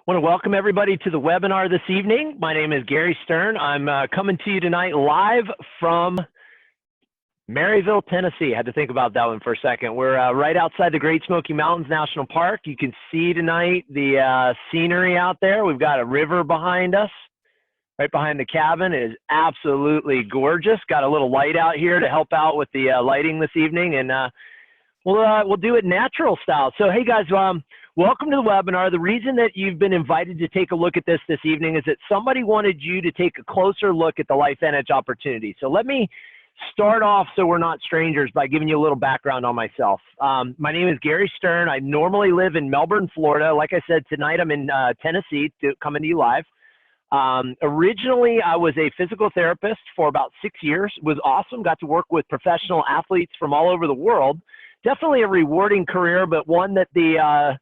Want to welcome everybody to the webinar this evening. My name is Gary Stern. I'm coming to you tonight live from Maryville, Tennessee. I had to think about that one for a second. We're right outside the Great Smoky Mountains National Park. You can see tonight the scenery out there. We've got a river behind us, right behind the cabin. It is absolutely gorgeous. Got a little light out here to help out with the lighting this evening, and we'll do it natural style. So hey guys, welcome to the webinar. The reason that you've been invited to take a look at this evening is that somebody wanted you to take a closer look at the LifeVantage opportunity. So let me start off, so we're not strangers, by giving you a little background on myself. My name is Gary Stern. I normally live in Melbourne, Florida. Like I said, tonight I'm in Tennessee coming to you live. Originally, I was a physical therapist for about 6 years. It was awesome. Got to work with professional athletes from all over the world. Definitely a rewarding career, but one that the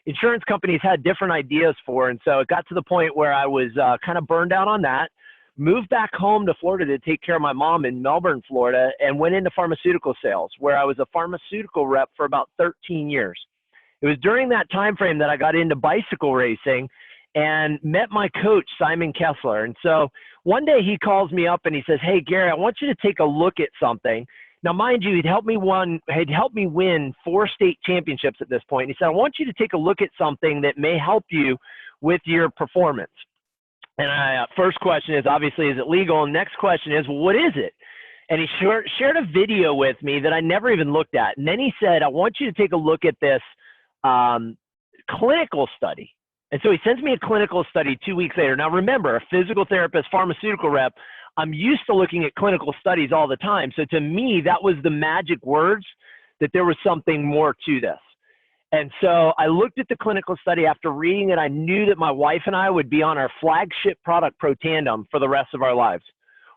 insurance companies had different ideas for. And so it got to the point where I was kind of burned out on that, moved back home to Florida to take care of my mom in Melbourne, Florida, and went into pharmaceutical sales, where I was a pharmaceutical rep for about 13 years. It was during that time frame that I got into bicycle racing and met my coach, Simon Kessler. And so one day he calls me up and he says, "Hey, Gary, I want you to take a look at something." Now, mind you, he'd helped me win 4 state championships at this point. And he said, "I want you to take a look at something that may help you with your performance." And first question is, obviously, is it legal? And next question is, well, what is it? And he shared a video with me that I never even looked at. And then he said, "I want you to take a look at this clinical study." And so he sends me a clinical study 2 weeks later. Now, remember, a physical therapist, pharmaceutical rep, I'm used to looking at clinical studies all the time. So to me, that was the magic words that there was something more to this. And so I looked at the clinical study. After reading it, I knew that my wife and I would be on our flagship product, Protandim, for the rest of our lives.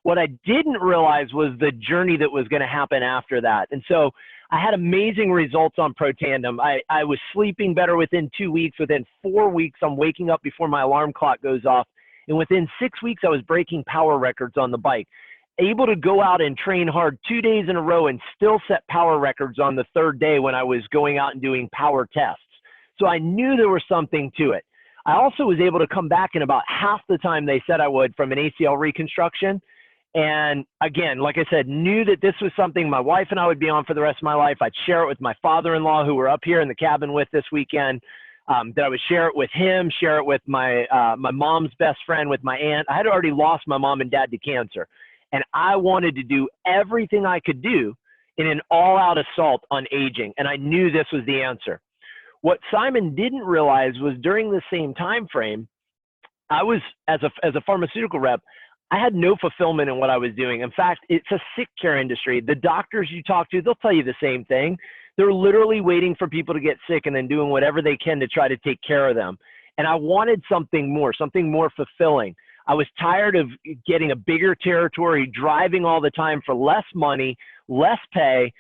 What I didn't realize was the journey that was going to happen after that. And so I had amazing results on Protandim. I was sleeping better within 2 weeks. Within 4 weeks, I'm waking up before my alarm clock goes off. And within 6 weeks, I was breaking power records on the bike, able to go out and train hard 2 days in a row and still set power records on the 3rd day when I was going out and doing power tests. So I knew there was something to it. I also was able to come back in about half the time they said I would from an ACL reconstruction. And again, like I said, knew that this was something my wife and I would be on for the rest of my life. I'd share it with my father-in-law, who we're up here in the cabin with this weekend. That I would share it with him, share it with my mom's best friend, with my aunt. I had already lost my mom and dad to cancer, and I wanted to do everything I could do in an all-out assault on aging, and I knew this was the answer. What Simon didn't realize was during the same time frame, I was, as a pharmaceutical rep, I had no fulfillment in what I was doing. In fact, it's a sick care industry. The doctors you talk to, they'll tell you the same thing. They're literally waiting for people to get sick and then doing whatever they can to try to take care of them. And I wanted something more fulfilling. I was tired of getting a bigger territory, driving all the time for less money, less pay,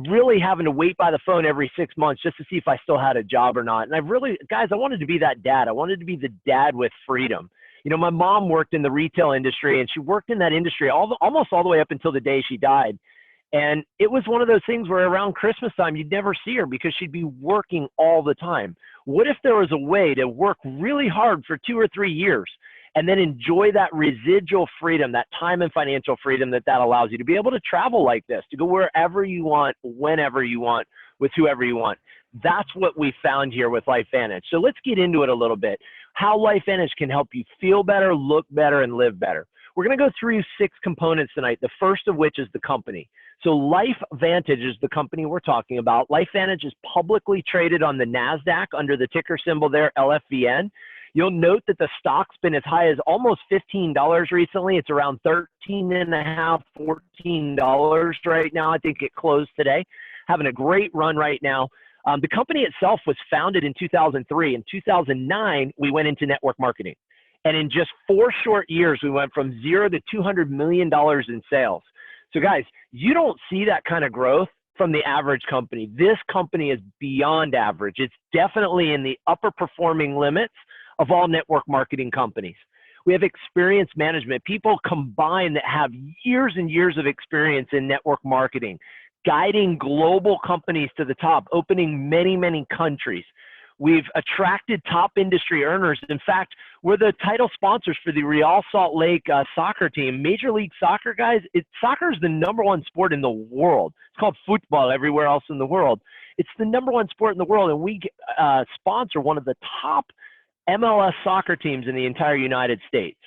really having to wait by the phone every 6 months just to see if I still had a job or not. And I wanted to be that dad. I wanted to be the dad with freedom. You know, my mom worked in the retail industry, and she worked in that industry almost all the way up until the day she died. And it was one of those things where around Christmas time, you'd never see her because she'd be working all the time. What if there was a way to work really hard for 2 or 3 years and then enjoy that residual freedom, that time and financial freedom that allows you to be able to travel like this, to go wherever you want, whenever you want, with whoever you want? That's what we found here with LifeVantage. So let's get into it a little bit. How LifeVantage can help you feel better, look better, and live better. We're going to go through 6 components tonight, the first of which is the company. So LifeVantage is the company we're talking about. LifeVantage is publicly traded on the NASDAQ under the ticker symbol there, LFVN. You'll note that the stock's been as high as almost $15 recently. It's around $13.50, $14 right now. I think it closed today. Having a great run right now. The company itself was founded in 2003. In 2009, we went into network marketing. And in just 4 short years, we went from 0 to $200 million in sales. So guys, you don't see that kind of growth from the average company. This company is beyond average. It's definitely in the upper performing limits of all network marketing companies. We have experienced management, people combined that have years and years of experience in network marketing, guiding global companies to the top, opening many, many countries. We've attracted top industry earners. In fact, we're the title sponsors for the Real Salt Lake soccer team. Major League Soccer, guys, soccer is the #1 sport in the world. It's called football everywhere else in the world. It's the #1 sport in the world, and we sponsor one of the top MLS soccer teams in the entire United States.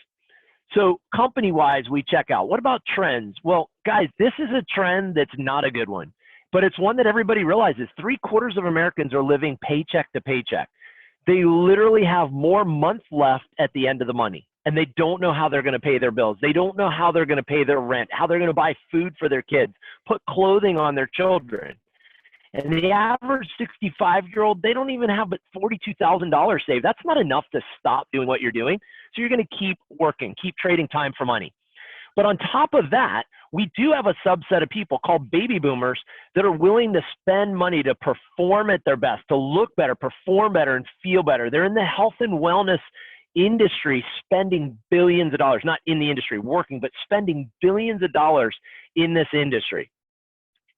So company-wise, we check out. What about trends? Well, guys, this is a trend that's not a good one, but it's one that everybody realizes. 3/4 of Americans are living paycheck to paycheck. They literally have more months left at the end of the money, and they don't know how they're going to pay their bills. They don't know how they're going to pay their rent, how they're going to buy food for their kids, put clothing on their children. And the average 65-year-old, they don't even have but $42,000 saved. That's not enough to stop doing what you're doing. So you're going to keep working, keep trading time for money. But on top of that, we do have a subset of people called baby boomers that are willing to spend money to perform at their best, to look better, perform better, and feel better. They're in the health and wellness industry, spending billions of dollars, not in the industry working, but spending billions of dollars in this industry.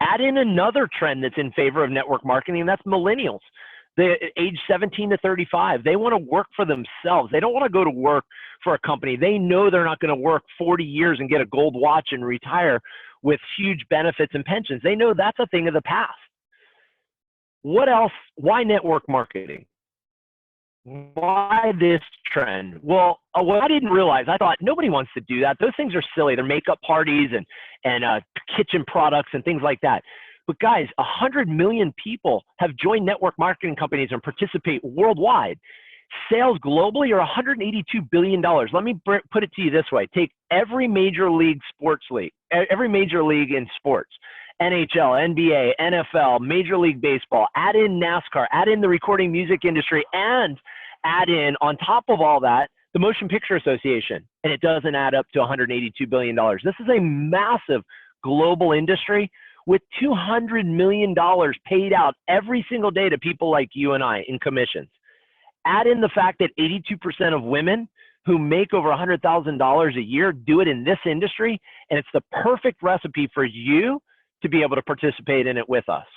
Add in another trend that's in favor of network marketing, and that's millennials. They age 17 to 35. They want to work for themselves. They don't want to go to work for a company. They know they're not going to work 40 years and get a gold watch and retire with huge benefits and pensions. They know that's a thing of the past. What else? Why network marketing? Why this trend? Well, what I didn't realize, I thought nobody wants to do that. Those things are silly. They're makeup parties and kitchen products and things like that. But guys, 100 million people have joined network marketing companies and participate worldwide. Sales globally are $182 billion. Let me put it to you this way. Take every major league in sports, NHL, NBA, NFL, Major League Baseball, add in NASCAR, add in the recording music industry, and add in, on top of all that, the Motion Picture Association, and it doesn't add up to $182 billion. This is a massive global industry with $200 million paid out every single day to people like you and I in commissions. Add in the fact that 82% of women who make over $100,000 a year do it in this industry, and it's the perfect recipe for you to be able to participate in it with us.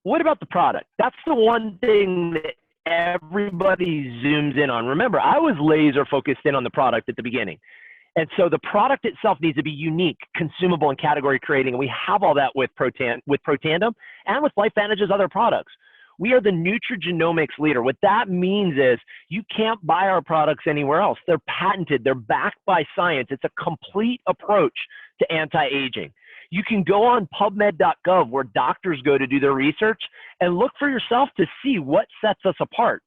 What about the product? That's the one thing that everybody zooms in on. Remember, I was laser focused in on the product at the beginning. And so the product itself needs to be unique, consumable, and category creating. And we have all that with Protandim and with LifeVantage's other products. We are the nutrigenomics leader. What that means is you can't buy our products anywhere else. They're patented. They're backed by science. It's a complete approach to anti-aging. You can go on PubMed.gov where doctors go to do their research and look for yourself to see what sets us apart.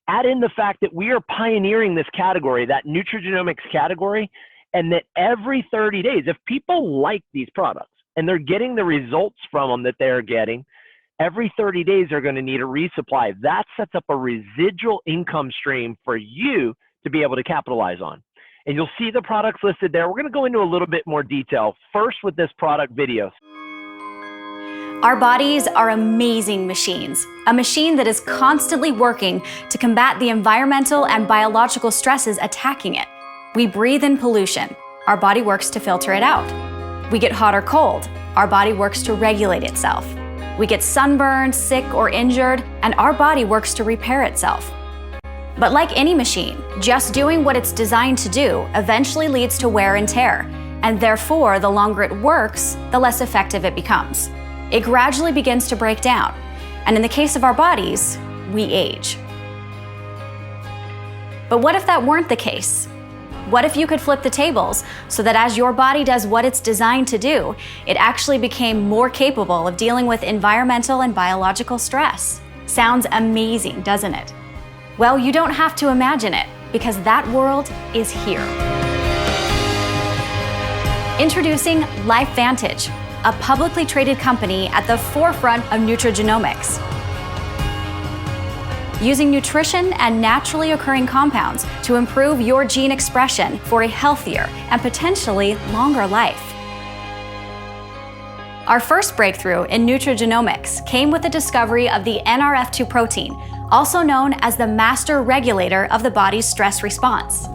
Add in the fact that we are pioneering this category, that nutrigenomics category, and that every 30 days, if people like these products and they're getting the results from them that they're getting, every 30 days they're going to need a resupply. That sets up a residual income stream for you to be able to capitalize on. And you'll see the products listed there. We're going to go into a little bit more detail first with this product video. Our bodies are amazing machines, a machine that is constantly working to combat the environmental and biological stresses attacking it. We breathe in pollution. Our body works to filter it out. We get hot or cold. Our body works to regulate itself. We get sunburned, sick, or injured, and our body works to repair itself. But like any machine, just doing what it's designed to do eventually leads to wear and tear, and therefore, the longer it works, the less effective it becomes. It gradually begins to break down, and in the case of our bodies, we age. But what if that weren't the case? What if you could flip the tables so that as your body does what it's designed to do, it actually became more capable of dealing with environmental and biological stress? Sounds amazing, doesn't it? Well, you don't have to imagine it, because that world is here. Introducing LifeVantage, a publicly traded company at the forefront of nutrigenomics. Using nutrition and naturally occurring compounds to improve your gene expression for a healthier and potentially longer life. Our first breakthrough in nutrigenomics came with the discovery of the NRF2 protein, also known as the master regulator of the body's stress response.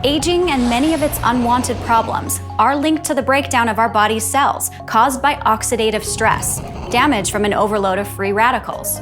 Aging and many of its unwanted problems are linked to the breakdown of our body's cells caused by oxidative stress, damage from an overload of free radicals.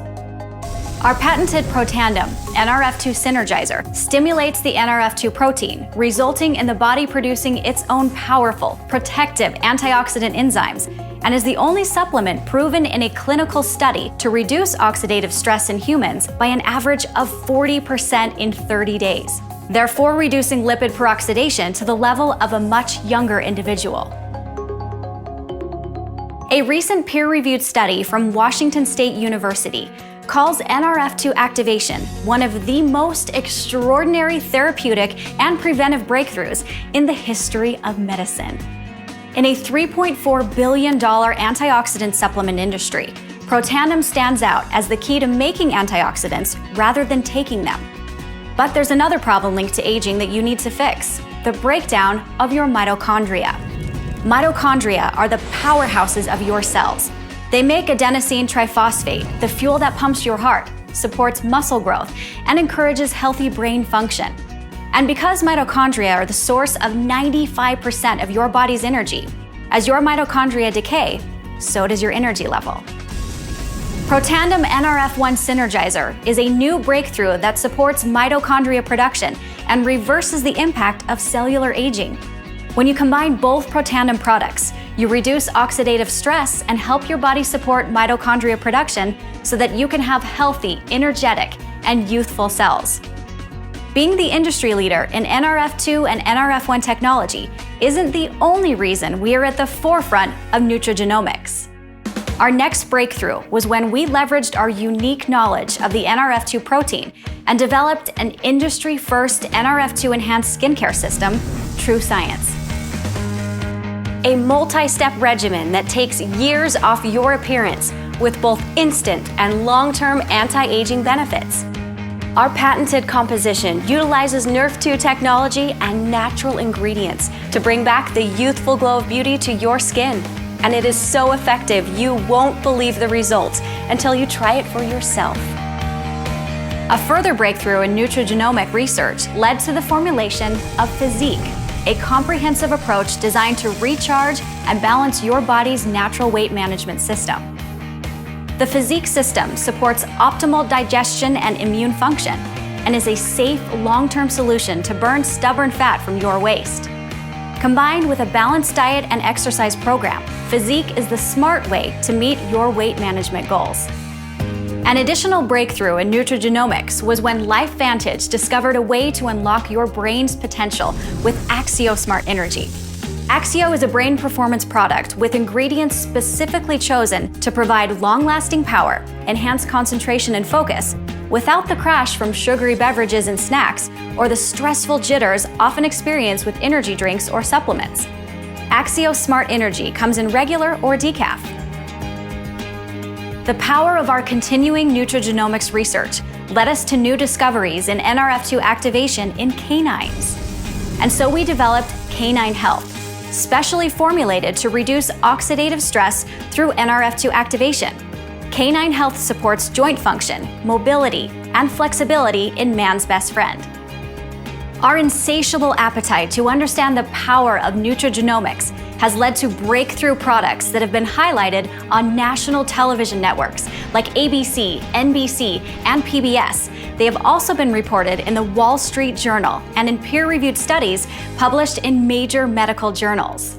Our patented Protandim NRF2 synergizer stimulates the NRF2 protein, resulting in the body producing its own powerful, protective antioxidant enzymes, and is the only supplement proven in a clinical study to reduce oxidative stress in humans by an average of 40% in 30 days, therefore reducing lipid peroxidation to the level of a much younger individual. A recent peer-reviewed study from Washington State University calls NRF2 activation one of the most extraordinary therapeutic and preventive breakthroughs in the history of medicine. In a $3.4 billion antioxidant supplement industry, Protandim stands out as the key to making antioxidants rather than taking them. But there's another problem linked to aging that you need to fix: the breakdown of your mitochondria. Mitochondria are the powerhouses of your cells. They make adenosine triphosphate, the fuel that pumps your heart, supports muscle growth, and encourages healthy brain function. And because mitochondria are the source of 95% of your body's energy, as your mitochondria decay, so does your energy level. Protandim NRF1 Synergizer is a new breakthrough that supports mitochondria production and reverses the impact of cellular aging. When you combine both Protandim products, you reduce oxidative stress and help your body support mitochondria production so that you can have healthy, energetic, and youthful cells. Being the industry leader in NRF2 and NRF1 technology isn't the only reason we are at the forefront of nutrigenomics. Our next breakthrough was when we leveraged our unique knowledge of the NRF2 protein and developed an industry-first NRF2 enhanced skincare system, True Science. A multi-step regimen that takes years off your appearance with both instant and long-term anti-aging benefits. Our patented composition utilizes Nerf2 technology and natural ingredients to bring back the youthful glow of beauty to your skin. And it is so effective, you won't believe the results until you try it for yourself. A further breakthrough in nutrigenomic research led to the formulation of Physique, a comprehensive approach designed to recharge and balance your body's natural weight management system. The Physique system supports optimal digestion and immune function and is a safe, long-term solution to burn stubborn fat from your waist. Combined with a balanced diet and exercise program, Physique is the smart way to meet your weight management goals. An additional breakthrough in nutrigenomics was when LifeVantage discovered a way to unlock your brain's potential with Axio Smart Energy. Axio is a brain performance product with ingredients specifically chosen to provide long-lasting power, enhance concentration and focus, without the crash from sugary beverages and snacks or the stressful jitters often experienced with energy drinks or supplements. Axio Smart Energy comes in regular or decaf. The power of our continuing nutrigenomics research led us to new discoveries in NRF2 activation in canines. And so we developed Canine Health, specially formulated to reduce oxidative stress through NRF2 activation. Canine Health supports joint function, mobility, and flexibility in man's best friend. Our insatiable appetite to understand the power of nutrigenomics has led to breakthrough products that have been highlighted on national television networks like ABC, NBC, and PBS. They have also been reported in the Wall Street Journal and in peer-reviewed studies published in major medical journals.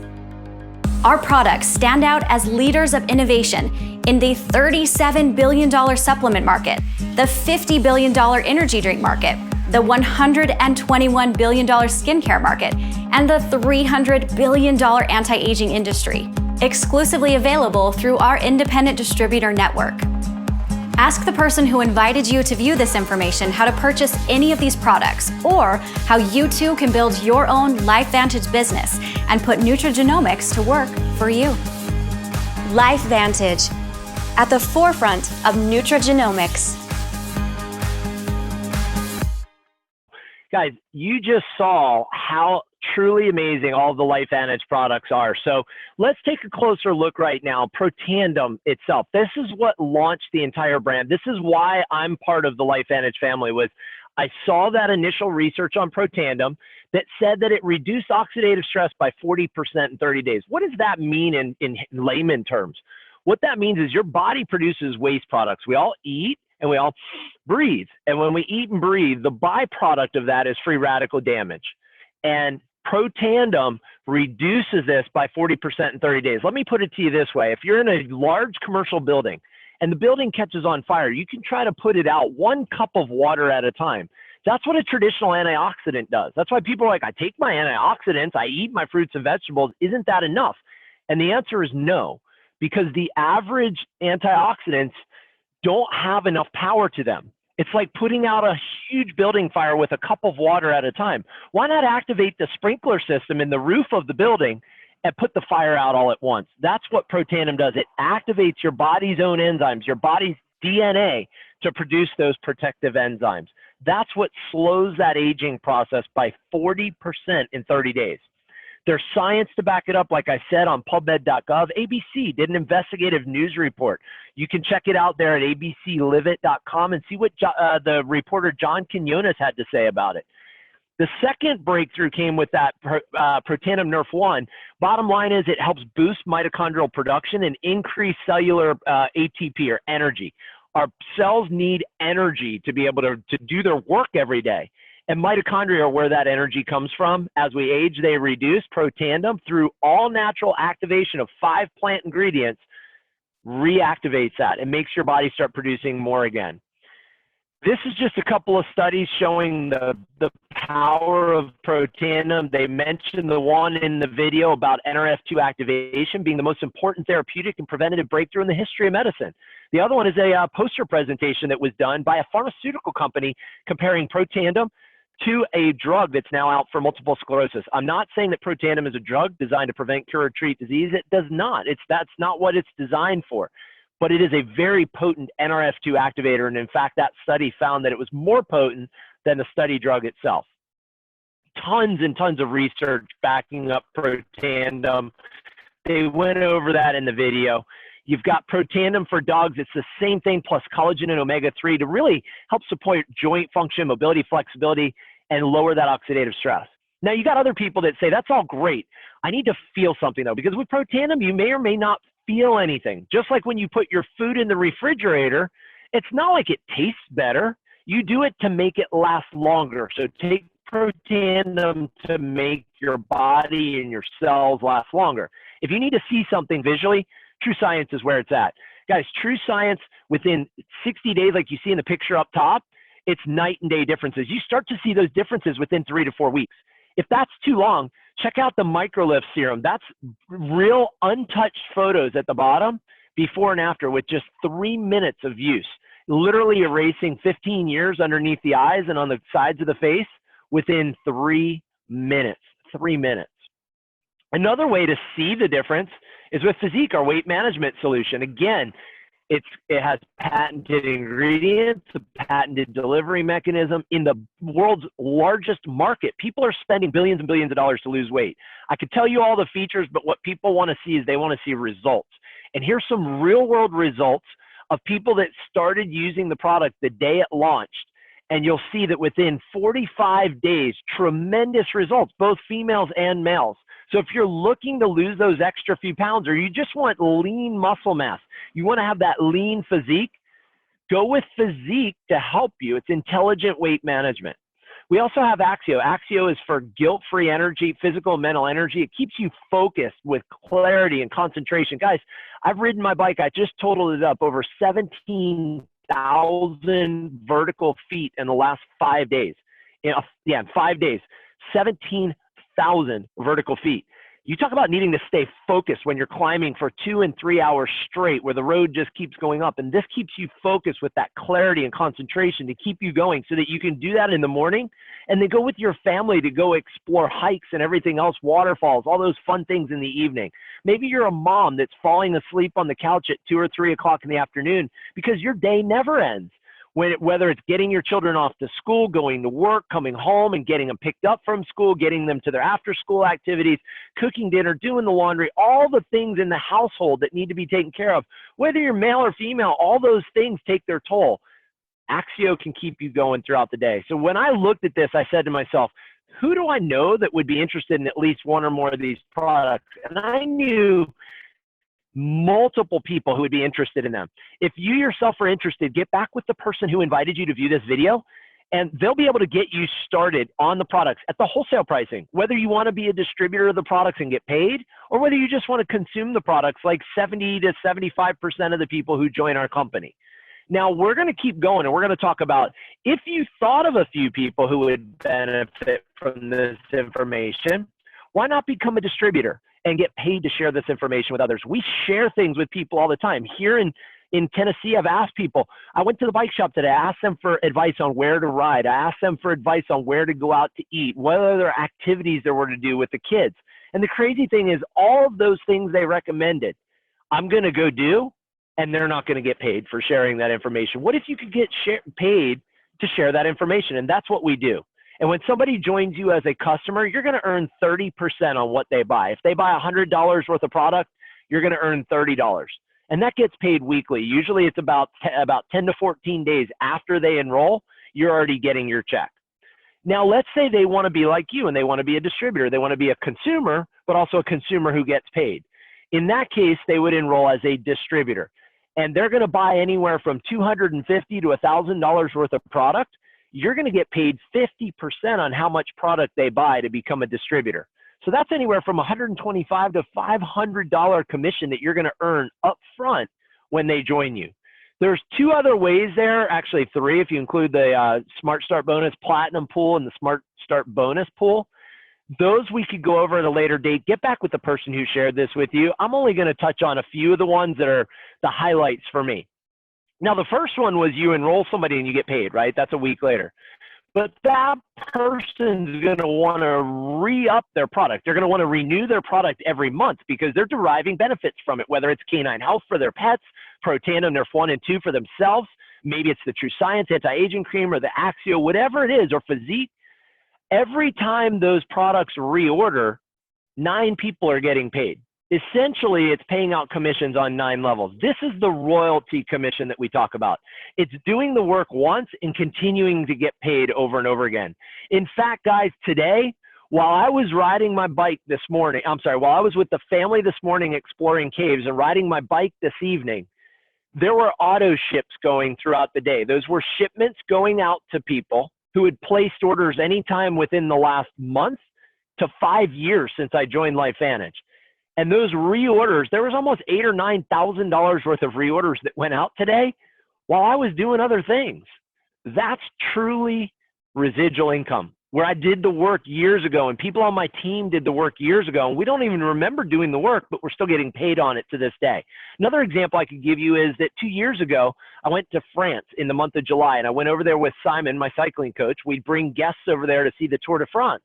Our products stand out as leaders of innovation in the $37 billion supplement market, the $50 billion energy drink market, the $121 billion skincare market, and the $300 billion anti-aging industry, exclusively available through our independent distributor network. Ask the person who invited you to view this information how to purchase any of these products, or how you too can build your own LifeVantage business and put nutrigenomics to work for you. LifeVantage, at the forefront of nutrigenomics. Guys, you just saw how truly amazing all of the LifeVantage products are. So let's take a closer look right now. Protandim itself. This is what launched the entire brand. This is why I'm part of the LifeVantage family. Was I saw that initial research on Protandim that said that it reduced oxidative stress by 40% in 30 days. What does that mean in layman terms? What that means is your body produces waste products. We all eat and we all breathe. And when we eat and breathe, the byproduct of that is free radical damage. And Protandim reduces this by 40% in 30 days. Let me put it to you this way. If you're in a large commercial building and the building catches on fire, you can try to put it out 1 cup of water at a time. That's what a traditional antioxidant does. That's why people are like, I take my antioxidants, I eat my fruits and vegetables. Isn't that enough? And the answer is no, because the average antioxidants don't have enough power to them. It's like putting out a huge building fire with a cup of water at a time. Why not activate the sprinkler system in the roof of the building and put the fire out all at once? That's what Protandim does. It activates your body's own enzymes, your body's DNA, to produce those protective enzymes. That's what slows that aging process by 40% in 30 days. There's science to back it up, like I said, on PubMed.gov. ABC did an investigative news report. You can check it out there at abcliveit.com and see what the reporter John Quinones had to say about it. The second breakthrough came with that Protandim Nerf 1. Bottom line is it helps boost mitochondrial production and increase cellular ATP, or energy. Our cells need energy to be able to do their work every day. And mitochondria are where that energy comes from. As we age, they reduce. Protandim, through all natural activation of 5 plant ingredients, reactivates that and makes your body start producing more again. This is just a couple of studies showing the power of Protandim. They mentioned the one in the video about NRF2 activation being the most important therapeutic and preventative breakthrough in the history of medicine. The other one is a poster presentation that was done by a pharmaceutical company comparing Protandim to a drug that's now out for multiple sclerosis. I'm not saying that Protandim is a drug designed to prevent, cure, or treat disease. It does not. That's not what it's designed for. But it is a very potent NRF2 activator. And in fact, that study found that it was more potent than the study drug itself. Tons and tons of research backing up Protandim. They went over that in the video. You've got Protandim for dogs. It's the same thing plus collagen and omega-3 to really help support joint function, mobility, flexibility, and lower that oxidative stress. Now, you got other people that say, that's all great. I need to feel something, though, because with Protandim, you may or may not feel anything. Just like when you put your food in the refrigerator, it's not like it tastes better. You do it to make it last longer. So take Protandim to make your body and your cells last longer. If you need to see something visually, True Science is where it's at. Guys, True Science, within 60 days, like you see in the picture up top, it's night and day differences. You start to see those differences within 3 to 4 weeks. If that's too long, check out the Microlift Serum. That's real untouched photos at the bottom, before and after, with just 3 minutes of use. Literally erasing 15 years underneath the eyes and on the sides of the face within 3 minutes. 3 minutes. Another way to see the difference is with Physique, our weight management solution. Again, it has patented ingredients, a patented delivery mechanism in the world's largest market. People are spending billions and billions of dollars to lose weight. I could tell you all the features, but what people want to see is they want to see results. And here's some real world results of people that started using the product the day it launched. And you'll see that within 45 days, tremendous results, both females and males. So if you're looking to lose those extra few pounds, or you just want lean muscle mass, you want to have that lean physique, go with Physique to help you. It's intelligent weight management. We also have Axio. Axio is for guilt-free energy, physical and mental energy. It keeps you focused with clarity and concentration. Guys, I've ridden my bike. I just totaled it up over 17,000 vertical feet in the last 5 days. In 5 days, 17,000 vertical feet. You talk about needing to stay focused when you're climbing for 2 and 3 hours straight, where the road just keeps going up. And this keeps you focused with that clarity and concentration to keep you going, so that you can do that in the morning and then go with your family to go explore hikes and everything else, waterfalls, all those fun things in the evening. Maybe you're a mom that's falling asleep on the couch at 2 or 3 o'clock in the afternoon because your day never ends. Whether it's getting your children off to school, going to work, coming home and getting them picked up from school, getting them to their after school activities, cooking dinner, doing the laundry, all the things in the household that need to be taken care of, whether you're male or female, all those things take their toll. Axio can keep you going throughout the day. So when I looked at this, I said to myself, who do I know that would be interested in at least one or more of these products? And I knew multiple people who would be interested in them. If you yourself are interested, get back with the person who invited you to view this video, and they'll be able to get you started on the products at the wholesale pricing, whether you want to be a distributor of the products and get paid, or whether you just want to consume the products like 70 to 75% of the people who join our company. Now, we're going to keep going, and we're going to talk about if you thought of a few people who would benefit from this information, why not become a distributor and get paid to share this information with others? We share things with people all the time. Here in Tennessee, I've asked people, I went to the bike shop today, I asked them for advice on where to ride. I asked them for advice on where to go out to eat, what other activities there were to do with the kids. And the crazy thing is all of those things they recommended, I'm going to go do, and they're not going to get paid for sharing that information. What if you could get paid to share that information? And that's what we do. And when somebody joins you as a customer, you're going to earn 30% on what they buy. If they buy $100 worth of product, you're going to earn $30. And that gets paid weekly. Usually it's about 10 to 14 days after they enroll, you're already getting your check. Now, let's say they want to be like you and they want to be a distributor. They want to be a consumer, but also a consumer who gets paid. In that case, they would enroll as a distributor. And they're going to buy anywhere from $250 to $1,000 worth of product. You're going to get paid 50% on how much product they buy to become a distributor. So that's anywhere from $125 to $500 commission that you're going to earn up front when they join you. There's two other ways there, actually three, if you include the Smart Start Bonus Platinum Pool and the Smart Start Bonus Pool. Those we could go over at a later date. Get back with the person who shared this with you. I'm only going to touch on a few of the ones that are the highlights for me. Now, the first one was you enroll somebody and you get paid, right? That's a week later. But that person's going to want to re-up their product. They're going to want to renew their product every month because they're deriving benefits from it, whether it's canine health for their pets, Protandim Nerf 1 and 2 for themselves. Maybe it's the True Science anti-aging cream or the Axio, whatever it is, or Physique. Every time those products reorder, 9 people are getting paid. Essentially, it's paying out commissions on 9 levels. This is the royalty commission that we talk about. It's doing the work once and continuing to get paid over and over again. In fact, guys, today, while I was riding my bike this morning, while I was with the family this morning exploring caves and riding my bike this evening, there were auto ships going throughout the day. Those were shipments going out to people who had placed orders anytime within the last month to 5 years since I joined LifeVantage. And those reorders, there was almost $8,000 or $9,000 worth of reorders that went out today while I was doing other things. That's truly residual income, where I did the work years ago and people on my team did the work years ago. And we don't even remember doing the work, but we're still getting paid on it to this day. Another example I could give you is that 2 years ago, I went to France in the month of July and I went over there with Simon, my cycling coach. We'd bring guests over there to see the Tour de France.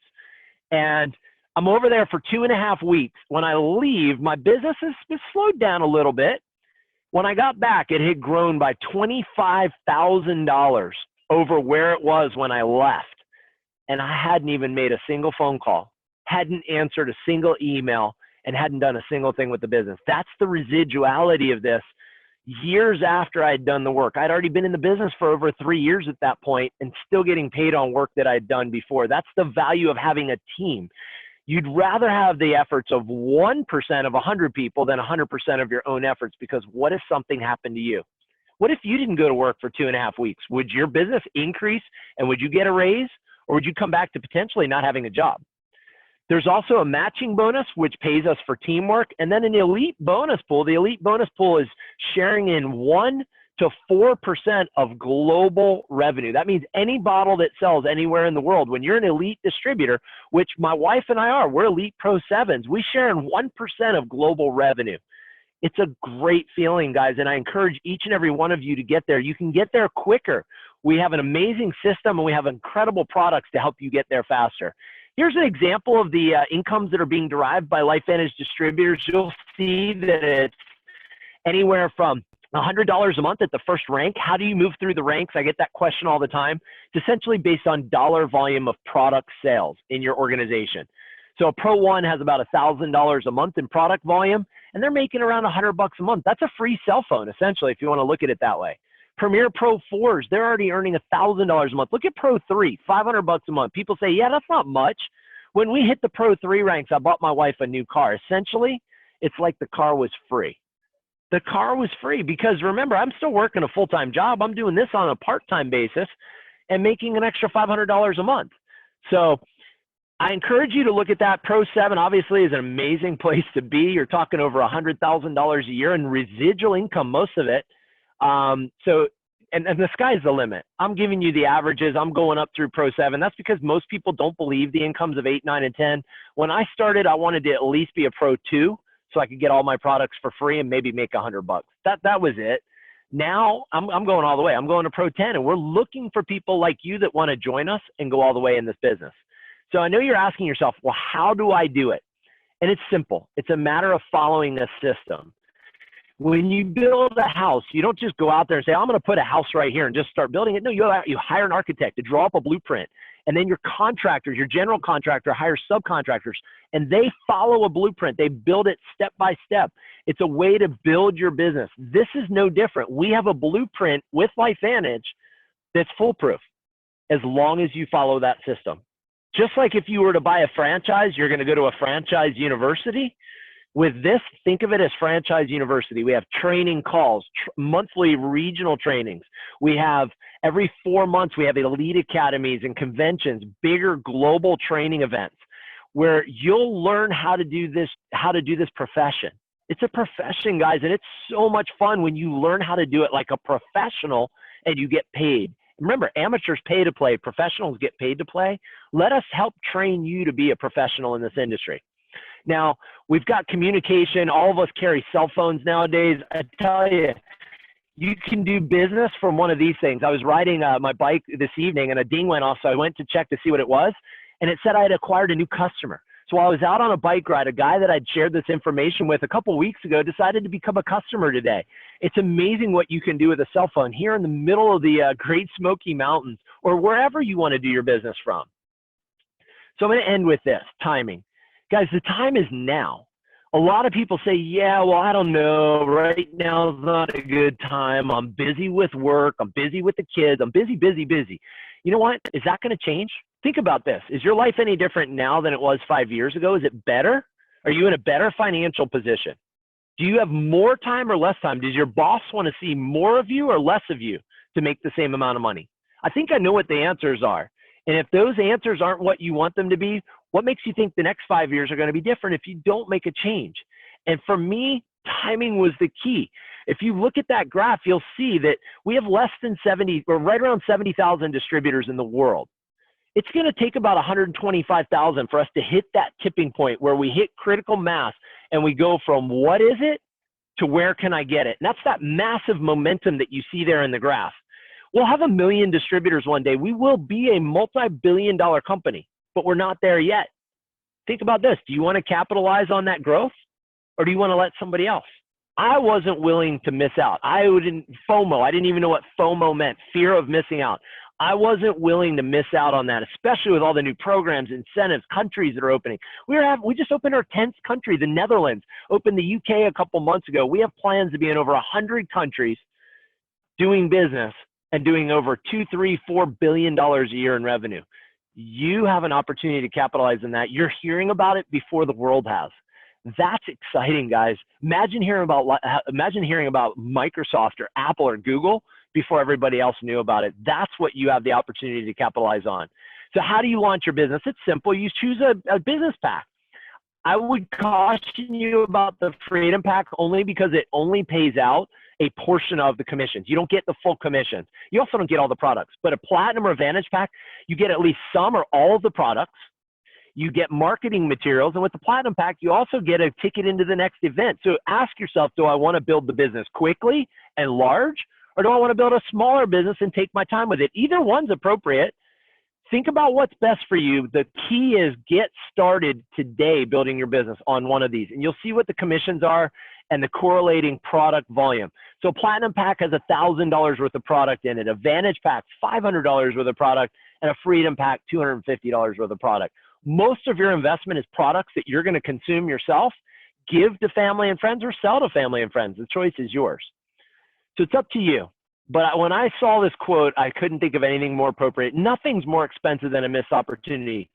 And I'm over there for 2.5 weeks. When I leave, my business has slowed down a little bit. When I got back, it had grown by $25,000 over where it was when I left. And I hadn't even made a single phone call, hadn't answered a single email, and hadn't done a single thing with the business. That's the residuality of this. Years after I'd done the work, I'd already been in the business for over 3 years at that point and still getting paid on work that I'd done before. That's the value of having a team. You'd rather have the efforts of 1% of 100 people than 100% of your own efforts, because what if something happened to you? What if you didn't go to work for 2.5 weeks? Would your business increase and would you get a raise, or would you come back to potentially not having a job? There's also a matching bonus, which pays us for teamwork, and then an elite bonus pool. The elite bonus pool is sharing in 1 to 4% of global revenue. That means any bottle that sells anywhere in the world, when you're an elite distributor, which my wife and I are, we're Elite Pro 7s, we share in 1% of global revenue. It's a great feeling, guys, and I encourage each and every one of you to get there. You can get there quicker. We have an amazing system, and we have incredible products to help you get there faster. Here's an example of the incomes that are being derived by LifeVantage distributors. You'll see that it's anywhere from $100 a month at the first rank. How do you move through the ranks? I get that question all the time. It's essentially based on dollar volume of product sales in your organization. So a Pro 1 has about $1,000 a month in product volume, and they're making around $100 a month. That's a free cell phone, essentially, if you want to look at it that way. Premier Pro 4s, they're already earning $1,000 a month. Look at Pro 3, $500 a month. People say, yeah, that's not much. When we hit the Pro 3 ranks, I bought my wife a new car. Essentially, it's like the car was free. The car was free because remember, I'm still working a full-time job. I'm doing this on a part-time basis and making an extra $500 a month. So I encourage you to look at that. Pro 7 obviously is an amazing place to be. You're talking over $100,000 a year in residual income, most of it. And the sky's the limit. I'm giving you the averages. I'm going up through Pro 7. That's because most people don't believe the incomes of 8, 9, and 10. When I started, I wanted to at least be a Pro 2 so I could get all my products for free and maybe make $100. That was it. Now I'm going all the way. I'm going to Pro 10, and we're looking for people like you that want to join us and go all the way in this business. So I know you're asking yourself, well, how do I do it? And it's simple. It's a matter of following a system. When you build a house, you don't just go out there and say, I'm going to put a house right here and just start building it. No, you hire an architect to draw up a blueprint. And then your contractors, your general contractor, hire subcontractors, and they follow a blueprint. They build it step by step. It's a way to build your business. This is no different. We have a blueprint with LifeVantage that's foolproof as long as you follow that system. Just like if you were to buy a franchise, you're going to go to a franchise university. With this, think of it as franchise university. We have training calls, monthly regional trainings. We have every 4 months, we have elite academies and conventions, bigger global training events where you'll learn how to do this profession. It's a profession, guys, and it's so much fun when you learn how to do it like a professional and you get paid. Remember, amateurs pay to play, professionals get paid to play. Let us help train you to be a professional in this industry. Now, we've got communication. All of us carry cell phones nowadays. I tell you, you can do business from one of these things. I was riding my bike this evening and a ding went off, so I went to check to see what it was, and it said I had acquired a new customer. So while I was out on a bike ride, a guy that I'd shared this information with a couple weeks ago decided to become a customer today. It's amazing what you can do with a cell phone here in the middle of the Great Smoky Mountains or wherever you want to do your business from. So I'm going to end with this, timing. Guys, the time is now. A lot of people say, yeah, well, I don't know. Right now is not a good time. I'm busy with work. I'm busy with the kids. I'm busy, busy, busy. You know what? Is that going to change? Think about this. Is your life any different now than it was 5 years ago? Is it better? Are you in a better financial position? Do you have more time or less time? Does your boss want to see more of you or less of you to make the same amount of money? I think I know what the answers are. And if those answers aren't what you want them to be, what makes you think the next 5 years are going to be different if you don't make a change? And for me, timing was the key. If you look at that graph, you'll see that we have less than 70 or right around 70,000 distributors in the world. It's going to take about 125,000 for us to hit that tipping point where we hit critical mass and we go from what is it to where can I get it? And that's that massive momentum that you see there in the graph. We'll have 1 million distributors one day. We will be a multi-billion-dollar company, but we're not there yet. Think about this. Do you want to capitalize on that growth or do you want to let somebody else? I wasn't willing to miss out. FOMO. I didn't even know what FOMO meant, fear of missing out. I wasn't willing to miss out on that, especially with all the new programs, incentives, countries that are opening. We just opened our 10th country, the Netherlands, opened the UK a couple months ago. We have plans to be in over 100 countries doing business and doing over $2, $3, $4 billion a year in revenue. You have an opportunity to capitalize on that. You're hearing about it before the world has. That's exciting, guys. Imagine hearing about Microsoft or Apple or Google before everybody else knew about it. That's what you have the opportunity to capitalize on. So how do you launch your business? It's simple. You choose a business pack. I would caution you about the Freedom Pack only because it only pays out a portion of the commissions. You don't get the full commissions. You also don't get all the products. But a Platinum or Vantage Pack, you get at least some or all of the products. You get marketing materials. And with the Platinum Pack, you also get a ticket into the next event. So ask yourself, do I want to build the business quickly and large? Or do I want to build a smaller business and take my time with it? Either one's appropriate. Think about what's best for you. The key is get started today building your business on one of these. And you'll see what the commissions are and the correlating product volume. So Platinum Pack has $1,000 worth of product in it. A Vantage Pack, $500 worth of product. And a Freedom Pack, $250 worth of product. Most of your investment is products that you're going to consume yourself, give to family and friends, or sell to family and friends. The choice is yours. So it's up to you. But when I saw this quote, I couldn't think of anything more appropriate. Nothing's more expensive than a missed opportunity.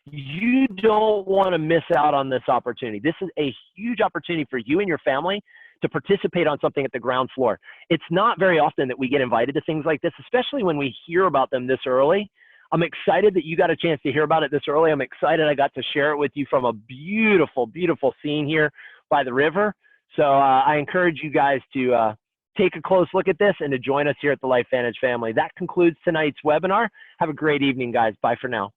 You don't want to miss out on this opportunity. This is a huge opportunity for you and your family to participate on something at the ground floor. It's not very often that we get invited to things like this, especially when we hear about them this early. I'm excited that you got a chance to hear about it this early. I'm excited I got to share it with you from a beautiful, beautiful scene here by the river. So I encourage you guys to take a close look at this and to join us here at the LifeVantage family. That concludes tonight's webinar. Have a great evening, guys. Bye for now.